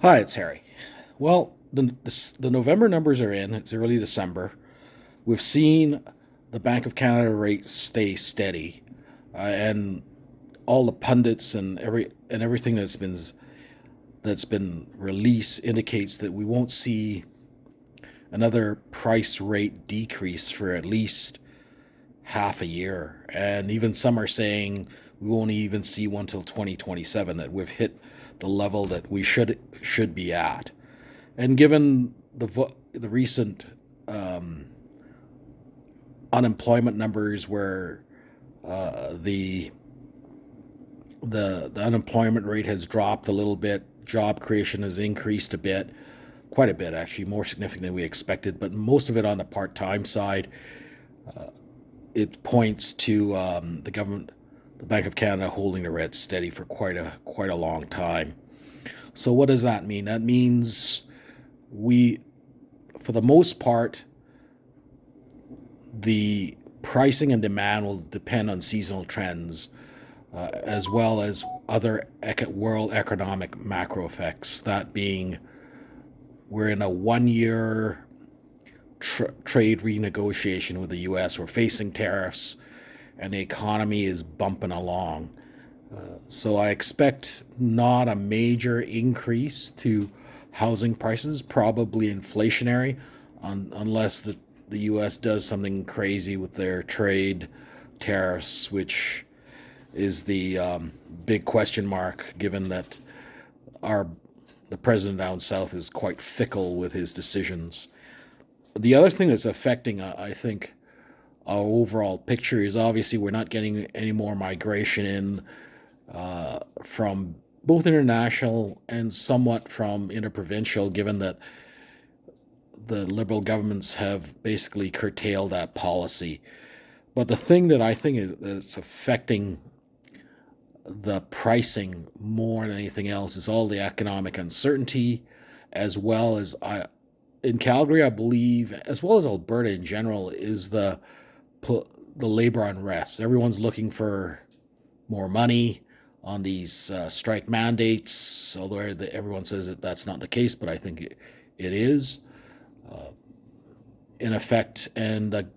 Hi, it's Harry. Well, the November numbers are in. It's early December. We've seen the Bank of Canada rate stay steady, and all the pundits and everything that's been released indicates that we won't see another price rate decrease for at least half a year. And even some are saying we won't even see one till 2027. That we've hit the level that we should be at. And given the recent unemployment numbers, where the the unemployment rate has dropped a little bit, job creation has increased a bit, quite a bit actually, more significant than we expected, but most of it on the part-time side. It points to the government, the Bank of Canada, holding the rate steady for quite a long time. So what does that mean? That means we, for the most part, the pricing and demand will depend on seasonal trends, as well as other world economic macro effects. That being, we're in a 1 year trade renegotiation with the U.S. We're facing tariffs, and the economy is bumping along. So I expect not a major increase to housing prices, probably inflationary, unless the U.S. does something crazy with their trade tariffs, which is the big question mark, given that our the president down south is quite fickle with his decisions. The other thing that's affecting, I think, our overall picture is obviously we're not getting any more migration in from both international and somewhat from interprovincial, given that the Liberal governments have basically curtailed that policy. But the thing that I think is that's affecting the pricing more than anything else is all the economic uncertainty, as well as in Calgary, I believe, as well as Alberta in general, is the labor unrest. Everyone's looking for more money on these strike mandates, although everyone says that that's not the case, but I think it is in effect. And the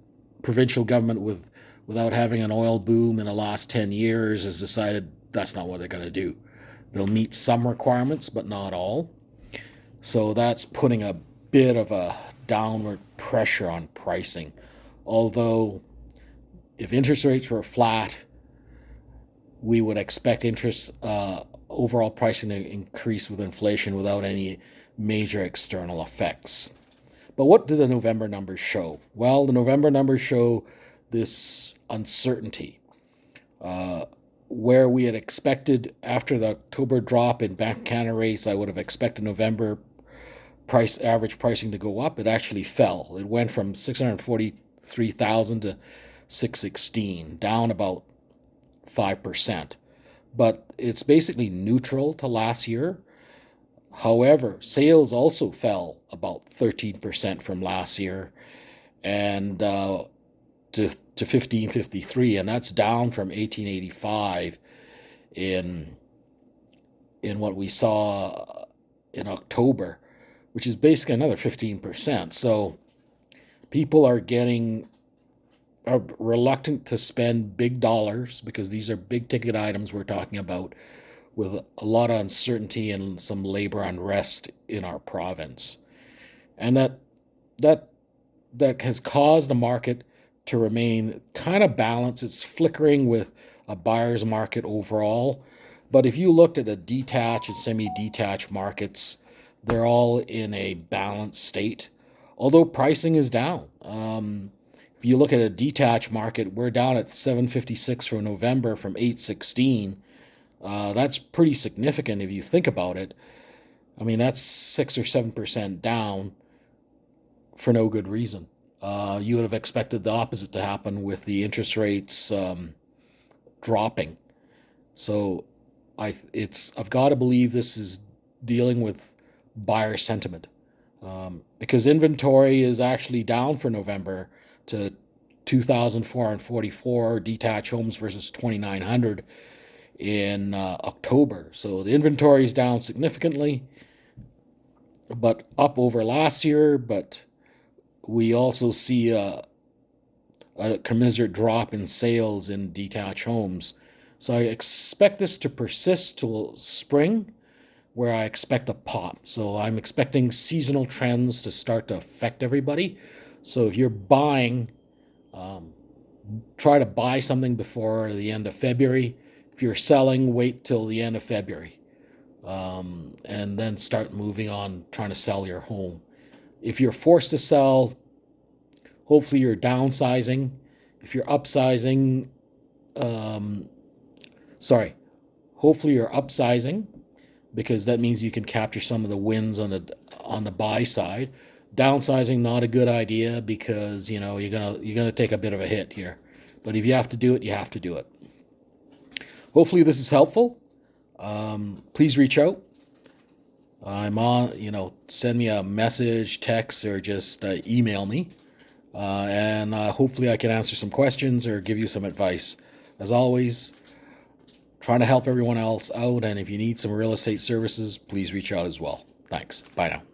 provincial government, without having an oil boom in the last 10 years, has decided that's not what they're going to do. They'll meet some requirements, but not all. So that's putting a bit of a downward pressure on pricing. Although, if interest rates were flat, we would expect interest overall pricing to increase with inflation without any major external effects. But what do the November numbers show? Well, the November numbers show this uncertainty. Where we had expected, after the October drop in Bank of Canada rates, I would have expected November average pricing to go up. It actually fell. It went from 643,000 to 616, down about 5%. But it's basically neutral to last year. However, sales also fell about 13% from last year, and to 1553, and that's down from 1885 in what we saw in October, which is basically another 15%. So people are reluctant to spend big dollars, because these are big ticket items we're talking about, with a lot of uncertainty and some labor unrest in our province. And that has caused the market to remain kind of balanced. It's flickering with a buyer's market overall. But if you looked at the detached and semi-detached markets, they're all in a balanced state, although pricing is down. If you look at a detached market, we're down at 756 for November from 816. That's pretty significant if you think about it. I mean, that's 6 or 7% down for no good reason. You would have expected the opposite to happen with the interest rates dropping. So I've got to believe this is dealing with buyer sentiment, because inventory is actually down for November to 2,444 detached homes versus 2,900 in October. So the inventory is down significantly. but up over last year. But we also see a commensurate drop in sales in detached homes. So I expect this to persist till spring, where I expect a pop. So I'm expecting seasonal trends to start to affect everybody. So if you're buying, um, try to buy something before the end of February. If you're selling, wait till the end of February, and then start moving on trying to sell your home. If you're forced to sell, hopefully you're downsizing. If you're upsizing, um, sorry, hopefully you're upsizing, because that means you can capture some of the wins on the buy side. Downsizing, not a good idea, because you're gonna take a bit of a hit here. But if you have to do it, you have to do it. Hopefully this is helpful. Please reach out. I'm on, send me a message, text, or just email me. And hopefully I can answer some questions or give you some advice. As always, trying to help everyone else out. And if you need some real estate services, please reach out as well. Thanks. Bye now.